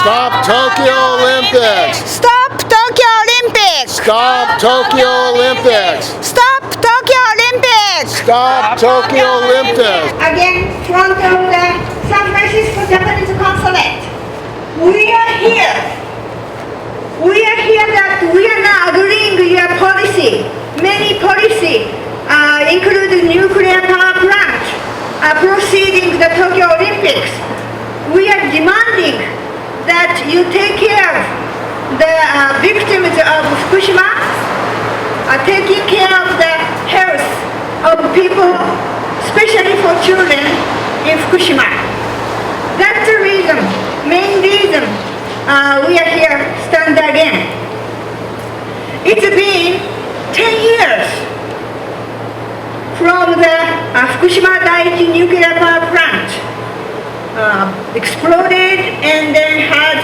Stop Tokyo Olympics! Stop Tokyo Olympics! Stop Tokyo Olympics! Stop Tokyo Olympics! Stop Tokyo Olympics! Again, front of the San Francisco Japanese Consulate. We are here. We are here that we are not agreeing with your policy. Many policy, including nuclear power plant, proceeding the Tokyo Olympics. We are demanding that you take care of the victims of Fukushima, taking care of the health of people, especially for children in Fukushima. That's the reason, main reason we are here stand again. It's been 10 years from the Fukushima Daiichi nuclear power plant exploded and then had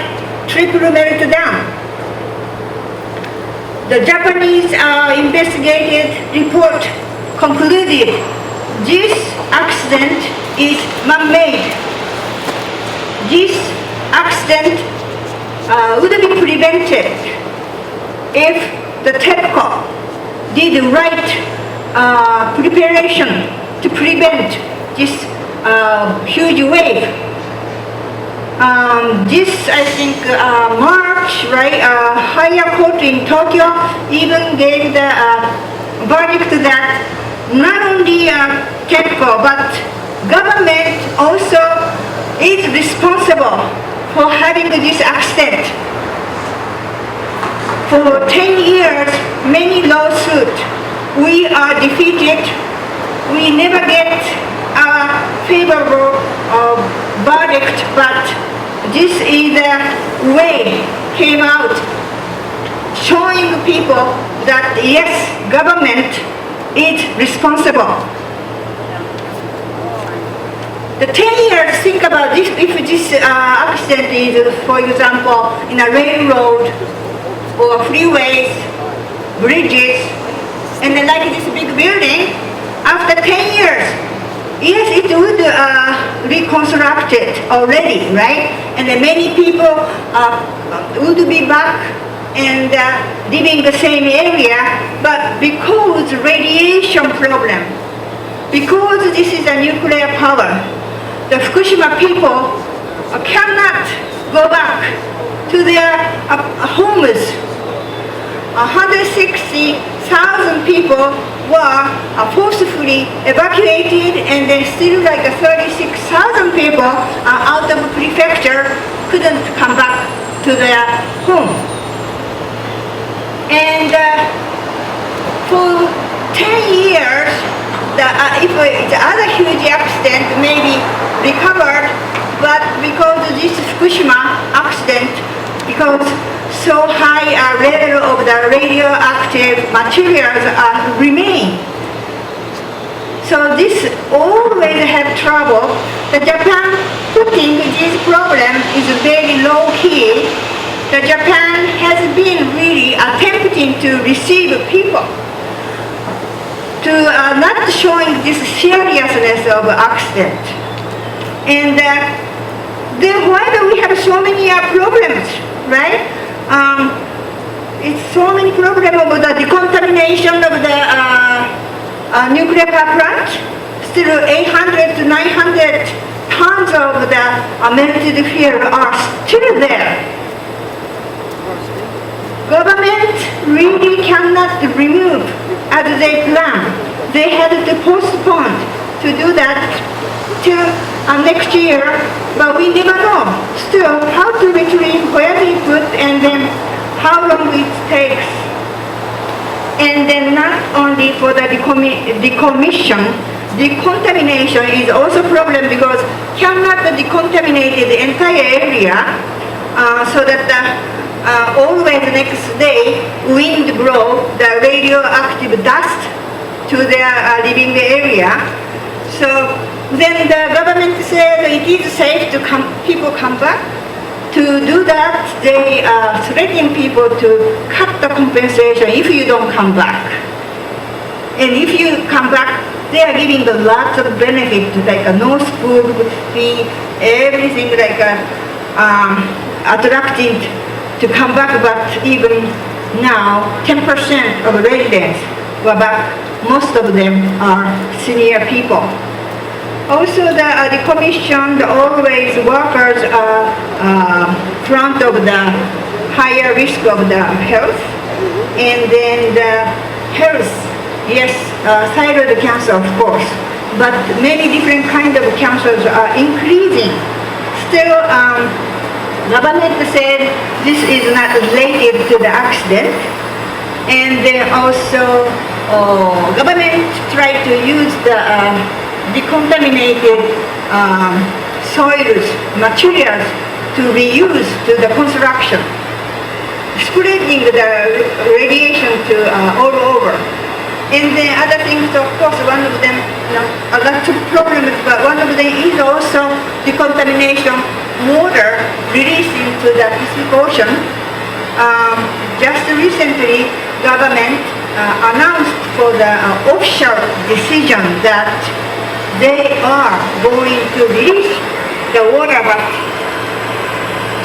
triple meltdown. The Japanese investigative report concluded this accident is man-made. This accident would be prevented if the TEPCO did the right preparation to prevent this huge wave. This, I think, March, right? Higher court in Tokyo even gave the verdict that not only TEPCO but government also is responsible for having this accident. For 10 years, many lawsuits, we are defeated. We never get a favorable verdict, but this is the way came out, showing people that yes, government is responsible. The 10 years, think about this, if this accident is, for example, in a railroad or freeways, bridges, and then like this big building, after 10 years, yes, it would reconstruct it already, right? And then many people would be back and living the same area, but because radiation problem, because this is a nuclear power, the Fukushima people cannot go back to their homes. 160,000 people were forcefully evacuated, and then still like 36,000 people out of prefecture couldn't come back to their home. And for 10 years, if the other huge accident may be recovered, but because of this Fukushima accident, because so high level of the radioactive materials remain. So this always have trouble. The Japan putting this problem is very low key. The Japan has been really attempting to receive people, to not showing this seriousness of accident. And then why do we have so many problems, right? It's so many problems of the decontamination of the nuclear power plant. Still 800 to 900 tons of the melted fuel are still there. Government really cannot remove as they plan. They had to postpone to do that till next year, but we never know still how to retrieve, where we put, and then how long it takes. And then not only for the decommission, decontamination is also a problem because cannot decontaminate the entire area so that always the next day wind blow the radioactive dust to their living area. So then the government said it is safe to people come back. To do that, they are threatening people to cut the compensation if you don't come back. And if you come back, they are giving the lots of benefits like a no school fee, everything like attracted to come back, but even now 10% of residents were back. Most of them are senior people. Also, the commission, always workers are front of the higher risk of the health, and then the health, yes, thyroid cancer, of course, but many different kind of cancers are increasing. Still, government said this is not related to the accident, and then also government tried to use the decontaminated soils, materials to be used to the construction, spreading the radiation to all over. And then other things, of course, one of them, a lot of problems, but one of them is also decontamination water released into the Pacific Ocean. Just recently, government announced for the official decision that they are going to release the water, but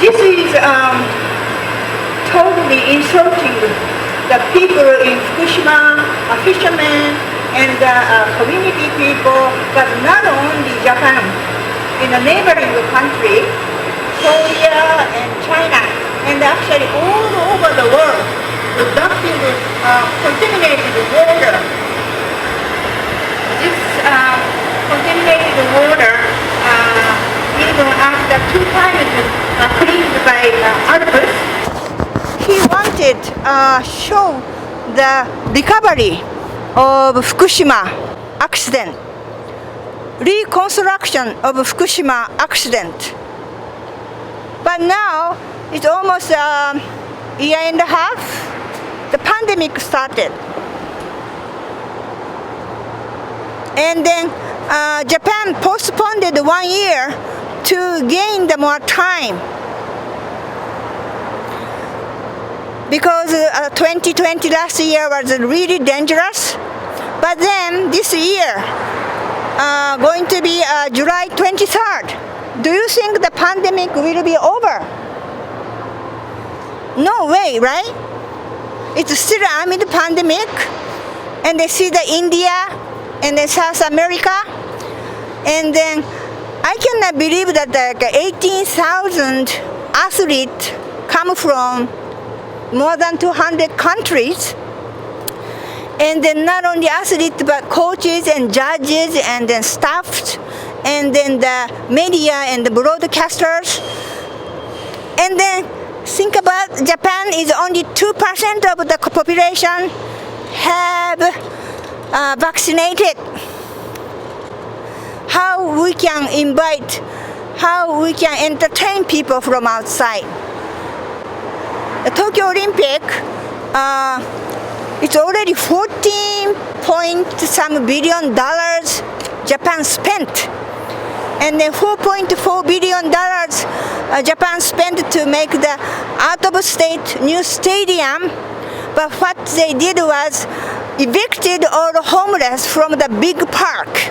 this is totally insulting the people in Fukushima, fishermen, and community people, but not only Japan, in the neighboring country, Korea and China, and actually all over the world, dumping contaminated water. This contaminated water, even after 2 times cleaned by Alpes, he wanted show the recovery of Fukushima accident, reconstruction of Fukushima accident. But now it's almost a year and a half. The pandemic started. And then Japan postponed it 1 year to gain the more time. Because 2020 last year was really dangerous. But then this year, going to be July 23rd. Do you think the pandemic will be over? No way, right? It's still amid the pandemic, and they see the India and then South America, and then I cannot believe that like 18,000 athletes come from more than 200 countries, and then not only athletes but coaches and judges and then staff, and then the media and the broadcasters, and then think about Japan is only 2% of the population have vaccinated. How we can invite, how we can entertain people from outside. The Tokyo Olympic, it's already 14 point some billion dollars Japan spent. And then $4.4 billion Japan spent to make the out-of-state new stadium. But what they did was evicted all the homeless from the big park.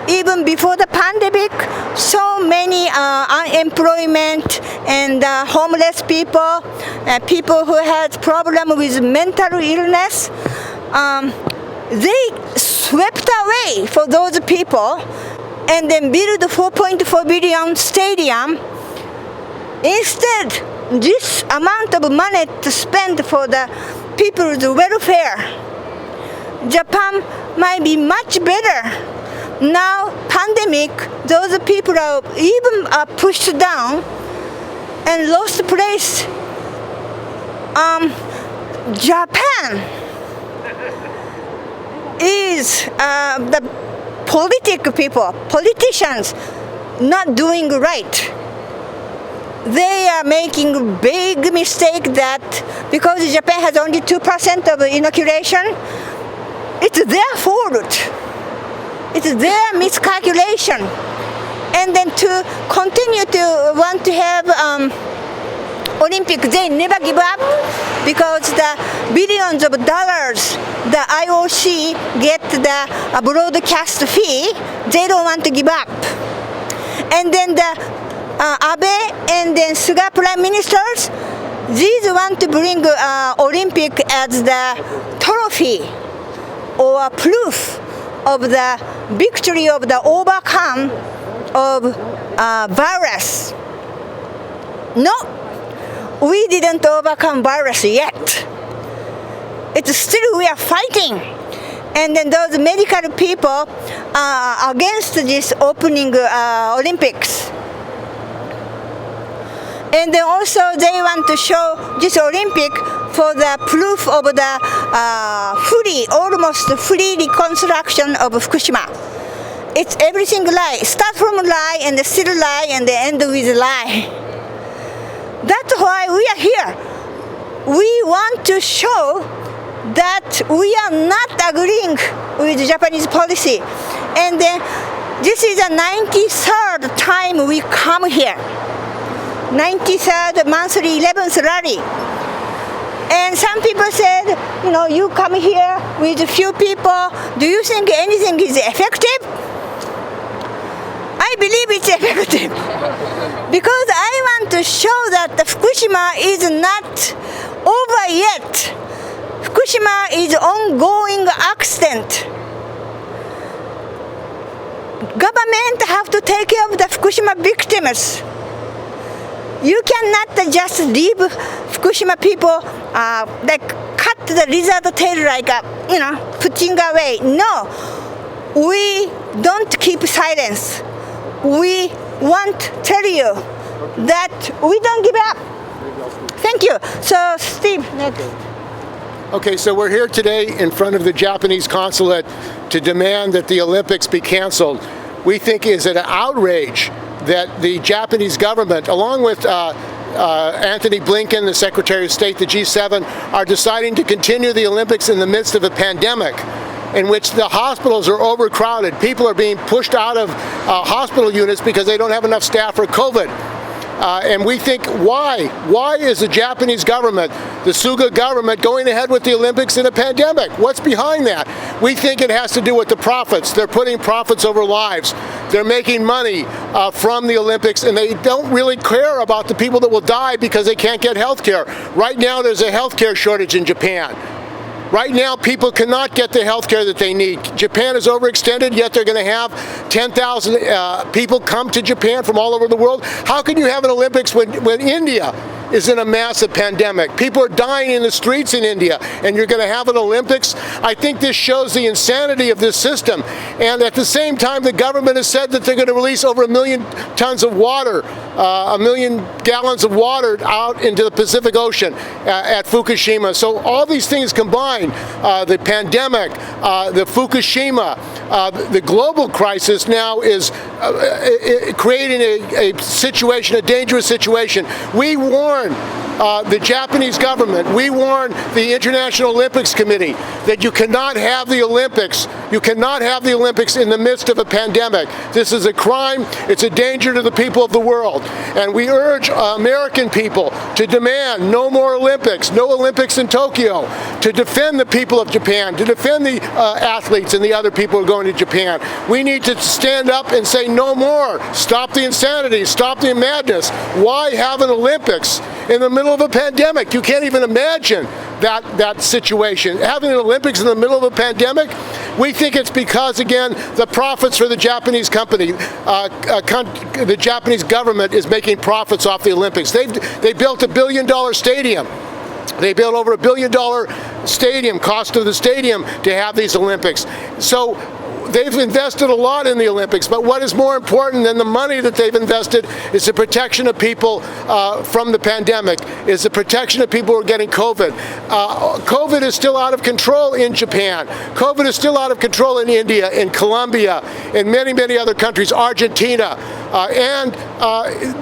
Even before the pandemic, so many unemployment and homeless people, people who had problem with mental illness, they swept away for those people and then build the 4.4 billion stadium. Instead, this amount of money to spend for the people's welfare, Japan might be much better. Now, pandemic, those people are even pushed down and lost place. Japan is the politicians not doing right. They are making big mistake that because Japan has only 2% of inoculation, it's their fault. It's their miscalculation. And then to continue to want to have Olympic, they never give up because the billions of dollars the IOC get the broadcast fee, they don't want to give up. And then the Abe and then Suga prime ministers, these want to bring Olympic as the trophy or proof of the victory of the overcome of virus. No, we didn't overcome virus yet. It's still we are fighting. And then those medical people are against this opening Olympics. And then also they want to show this Olympic for the proof of the almost free reconstruction of Fukushima. It's everything lie. Start from lie and still lie and end with lie. That's why we are here. We want to show that we are not agreeing with Japanese policy. And then this is the 93rd time we come here. 93rd monthly 11th rally. And some people said, you come here with a few people. Do you think anything is effective? I believe it's effective. Because I want to show that the Fukushima is not over yet. Fukushima is ongoing accident. Government have to take care of the Fukushima victims. You cannot just leave Fukushima people like cut the lizard tail like putting away. No, we don't keep silence. We want to tell you that we don't give up. Thank you. So Steve, next. Okay, so we're here today in front of the Japanese consulate to demand that the Olympics be canceled. We think is an outrage that the Japanese government, along with Anthony Blinken, the Secretary of State, the G7, are deciding to continue the Olympics in the midst of a pandemic in which the hospitals are overcrowded. People are being pushed out of hospital units because they don't have enough staff for COVID. And we think, why? Why is the Japanese government, the Suga government, going ahead with the Olympics in a pandemic? What's behind that? We think it has to do with the profits. They're putting profits over lives. They're making money from the Olympics, and they don't really care about the people that will die because they can't get health care. Right now, there's a health care shortage in Japan. Right now, people cannot get the health care that they need. Japan is overextended, yet they're going to have 10,000 people come to Japan from all over the world. How can you have an Olympics when India is in a massive pandemic? People are dying in the streets in India, and you're going to have an Olympics? I think this shows the insanity of this system. And at the same time, the government has said that they're going to release over 1 million tons of water, 1 million gallons of water out into the Pacific Ocean at Fukushima. So all these things combined, the pandemic, the Fukushima, the global crisis now is creating a situation, a dangerous situation. We warn the Japanese government, we warn the International Olympics Committee that you cannot have the Olympics. You cannot have the Olympics in the midst of a pandemic. This is a crime. It's a danger to the people of the world. And we urge American people to demand no more Olympics, no Olympics in Tokyo, to defend the people of Japan, to defend the athletes and the other people who are going to Japan. We need to stand up and say no more. Stop the insanity. Stop the madness. Why have an Olympics in the middle of a pandemic? You can't even imagine that situation. Having an Olympics in the middle of a pandemic, we think it's because, again, the profits for the Japanese company, the Japanese government is making profits off the Olympics. They built $1 billion stadium. They built over $1 billion stadium, cost of the stadium to have these Olympics. So they've invested a lot in the Olympics, but what is more important than the money that they've invested is the protection of people from the pandemic, is the protection of people who are getting COVID. COVID is still out of control in Japan. COVID is still out of control in India, in Colombia, in many, many other countries, Argentina.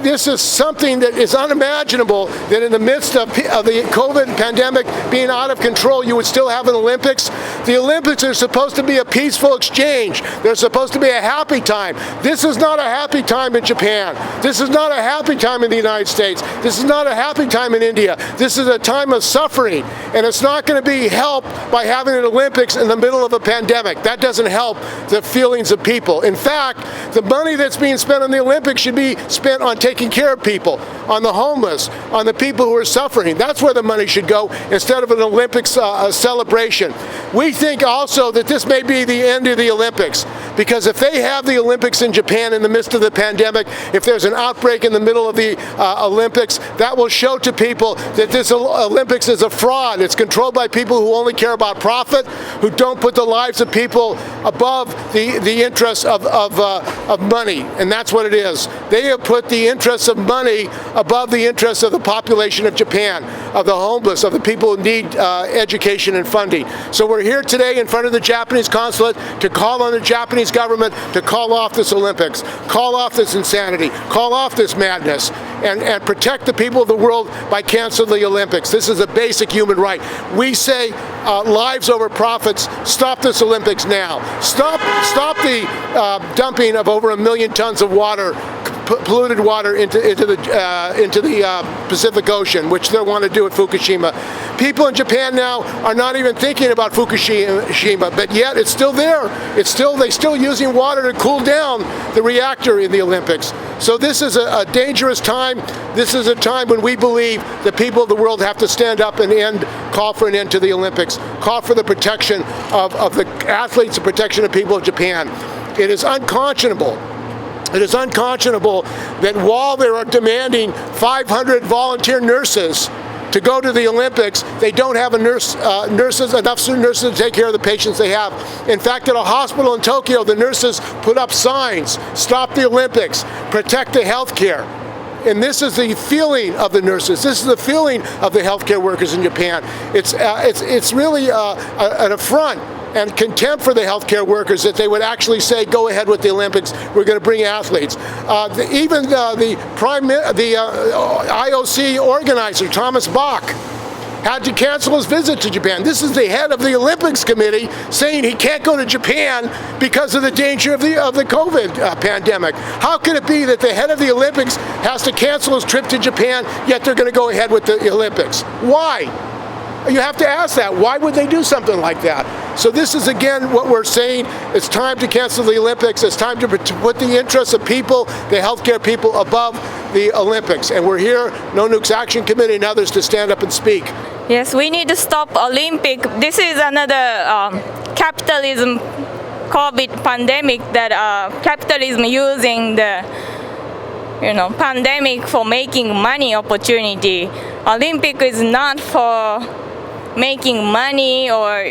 This is something that is unimaginable, that in the midst of the COVID pandemic being out of control, you would still have an Olympics. The Olympics are supposed to be a peaceful exchange change. There's supposed to be a happy time. This is not a happy time in Japan. This is not a happy time in the United States. This is not a happy time in India. This is a time of suffering, and it's not going to be helped by having an Olympics in the middle of a pandemic. That doesn't help the feelings of people. In fact, the money that's being spent on the Olympics should be spent on taking care of people, on the homeless, on the people who are suffering. That's where the money should go instead of an Olympics celebration. We think also that this may be the end of the Olympics, because if they have the Olympics in Japan in the midst of the pandemic, if there's an outbreak in the middle of the Olympics, that will show to people that this Olympics is a fraud. It's controlled by people who only care about profit, who don't put the lives of people above the interests of money, and that's what it is. They have put the interests of money above the interests of the population of Japan, of the homeless, of the people who need education and funding. So we're here today in front of the Japanese consulate to call on the Japanese government to call off this Olympics, call off this insanity, call off this madness, and protect the people of the world by canceling the Olympics. This is a basic human right. We say lives over profits. Stop this Olympics now. Stop the dumping of over 1 million tons of water, polluted water into the Pacific Ocean, which they want to do at Fukushima. People in Japan now are not even thinking about Fukushima, but yet it's still there. They're still using water to cool down the reactor in the Olympics. So this is a dangerous time. This is a time when we believe the people of the world have to stand up and call for an end to the Olympics, call for the protection of the athletes, the protection of people of Japan. It is unconscionable. It is unconscionable that while they are demanding 500 volunteer nurses to go to the Olympics, they don't have enough nurses to take care of the patients they have. In fact, at a hospital in Tokyo, the nurses put up signs, "Stop the Olympics, protect the health care." And this is the feeling of the nurses. This is the feeling of the healthcare workers in Japan. It's really an affront and contempt for the healthcare workers that they would actually say, "Go ahead with the Olympics. We're going to bring athletes." Even the IOC organizer, Thomas Bach, had to cancel his visit to Japan. This is the head of the Olympics committee saying he can't go to Japan because of the danger of the COVID pandemic. How can it be that the head of the Olympics has to cancel his trip to Japan, yet they're going to go ahead with the Olympics? Why? You have to ask that. Why would they do something like that? So this is, again, what we're saying. It's time to cancel the Olympics. It's time to put the interests of people, the healthcare people, above the Olympics. And we're here, No Nukes Action Committee and others, to stand up and speak. Yes, we need to stop Olympic. This is another capitalism COVID pandemic that capitalism using the pandemic for making money opportunity. Olympic is not for making money or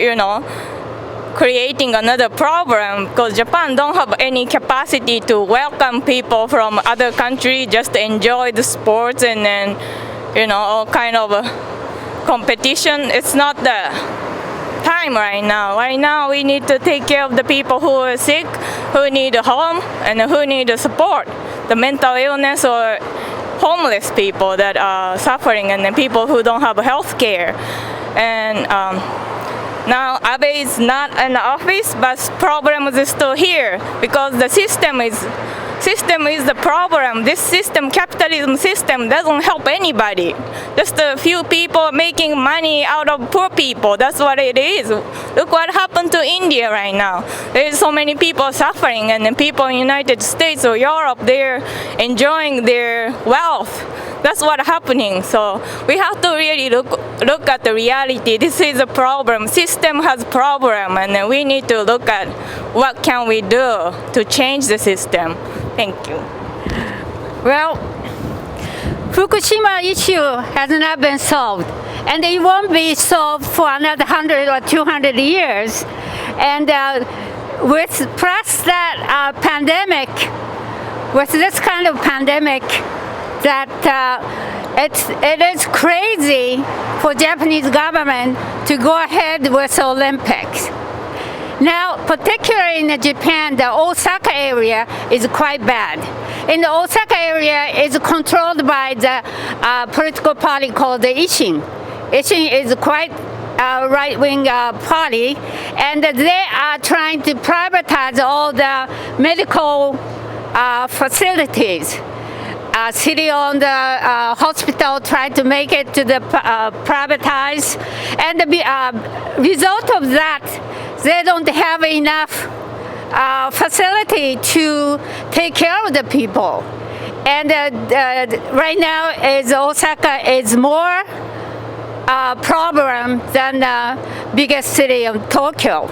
creating another problem, because Japan don't have any capacity to welcome people from other countries just to enjoy the sports and then all kind of competition. It's not the time right now. Right now we need to take care of the people who are sick, who need a home, and who need support, the mental illness or homeless people that are suffering, and the people who don't have health care. And now Abe is not in the office, but problems is still here because the system is the problem. This system, capitalism system, doesn't help anybody. Just a few people making money out of poor people. That's what it is. Look what happened to India right now. There's so many people suffering, and the people in the United States or Europe, they're enjoying their wealth. That's what's happening. So we have to really look at the reality. This is a problem. System has problem, and then we need to look at what can we do to change the system. Thank you. Well, Fukushima issue has not been solved, and it won't be solved for another 100 or 200 years. And with plus that pandemic, with this kind of pandemic, that it is crazy for Japanese government to go ahead with Olympics. Now, particularly in Japan, the Osaka area is quite bad. In the Osaka area, is controlled by the political party called the Ishin. Ishin is quite right-wing party, and they are trying to privatize all the medical facilities. City-owned hospital tried to make it to the privatized, and the result of that, they don't have enough facility to take care of the people. And right now, Osaka is more problem than the biggest city of Tokyo.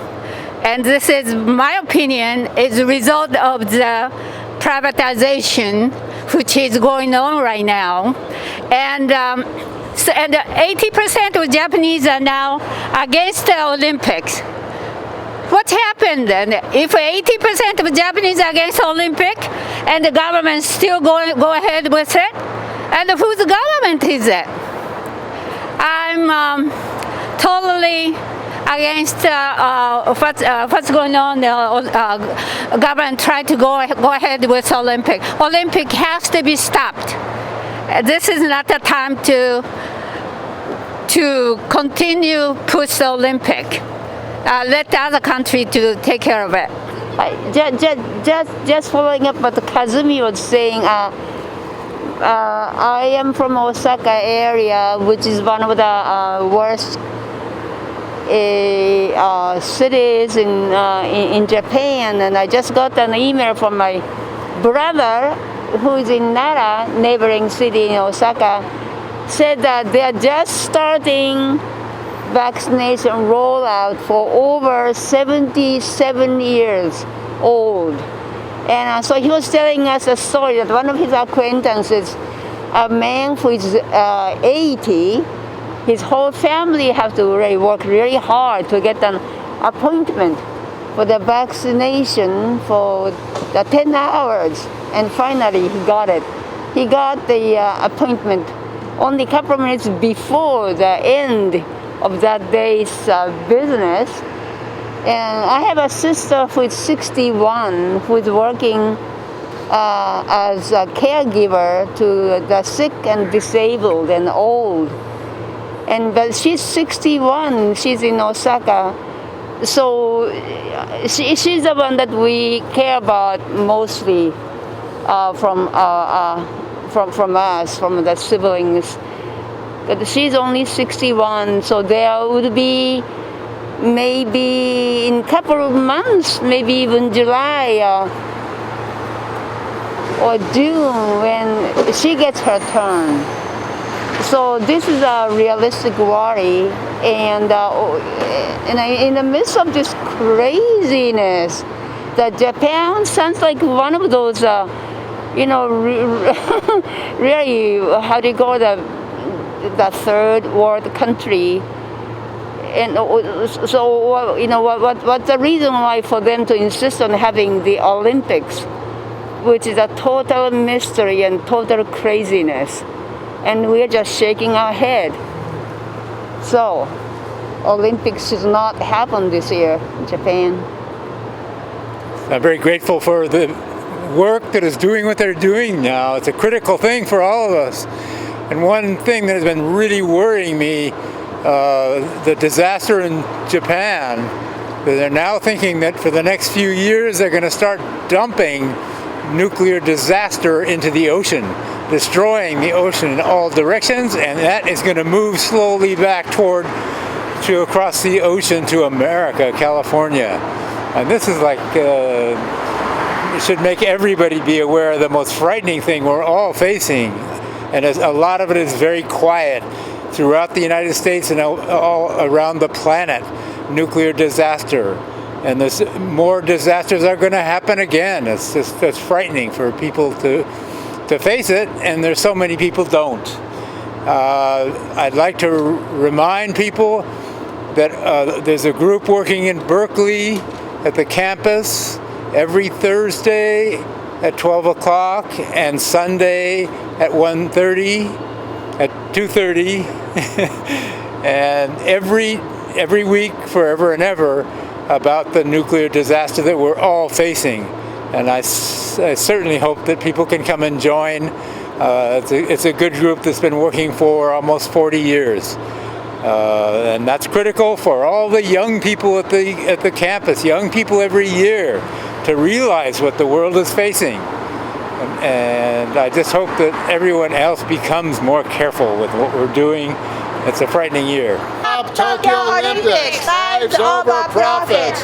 And this is, my opinion, is a result of the privatization which is going on right now. And 80% of Japanese are now against the Olympics. What happened then? If 80% of Japanese are against Olympic and the government still go ahead with it, and whose government is it? I'm totally against what's going on. Government tried to go ahead with Olympic. Olympic has to be stopped. This is not the time to continue push the Olympic. Let the other country to take care of it. Just following up what Kazumi was saying, I am from Osaka area, which is one of the worst cities in Japan, and I just got an email from my brother who is in Nara, neighboring city in Osaka, said that they are just starting vaccination rollout for over 77 years old. And so he was telling us a story that one of his acquaintances, a man who is 80, his whole family have to really work really hard to get an appointment for the vaccination for the 10 hours. And finally he got it. He got the appointment only a couple of minutes before the end of that day's business. And I have a sister who is 61 who is working as a caregiver to the sick and disabled and old. But she's 61, she's in Osaka. So she's the one that we care about mostly from us, from the siblings. But she's only 61, so there would be maybe in a couple of months, maybe even July or June, when she gets her turn. So this is a realistic worry, and in the midst of this craziness, that Japan sounds like one of those, really, how do you call the third world country. And so, what's the reason why for them to insist on having the Olympics, which is a total mystery and total craziness, and we're just shaking our head. So, Olympics should not happen this year in Japan. I'm very grateful for the work that is doing what they're doing now. It's a critical thing for all of us. And one thing that has been really worrying me, the disaster in Japan, they're now thinking that for the next few years they're going to start dumping nuclear disaster into the ocean, destroying the ocean in all directions, and that is going to move slowly back to across the ocean to America, California. And this is like, it should make everybody be aware of the most frightening thing we're all facing. And a lot of it is very quiet throughout the United States and all around the planet. Nuclear disaster, and more disasters are going to happen again. That's frightening for people to face it, and there's so many people don't. I'd like to remind people that there's a group working in Berkeley at the campus every Thursday at 12 o'clock and Sunday at 1:30, at 2:30, and every week, forever and ever, about the nuclear disaster that we're all facing. And I certainly hope that people can come and join. It's a good group that's been working for almost 40 years. And that's critical for all the young people at the campus, young people every year, to realize what the world is facing. And I just hope that everyone else becomes more careful with what we're doing. It's a frightening year. Tokyo Olympics, lives over profits.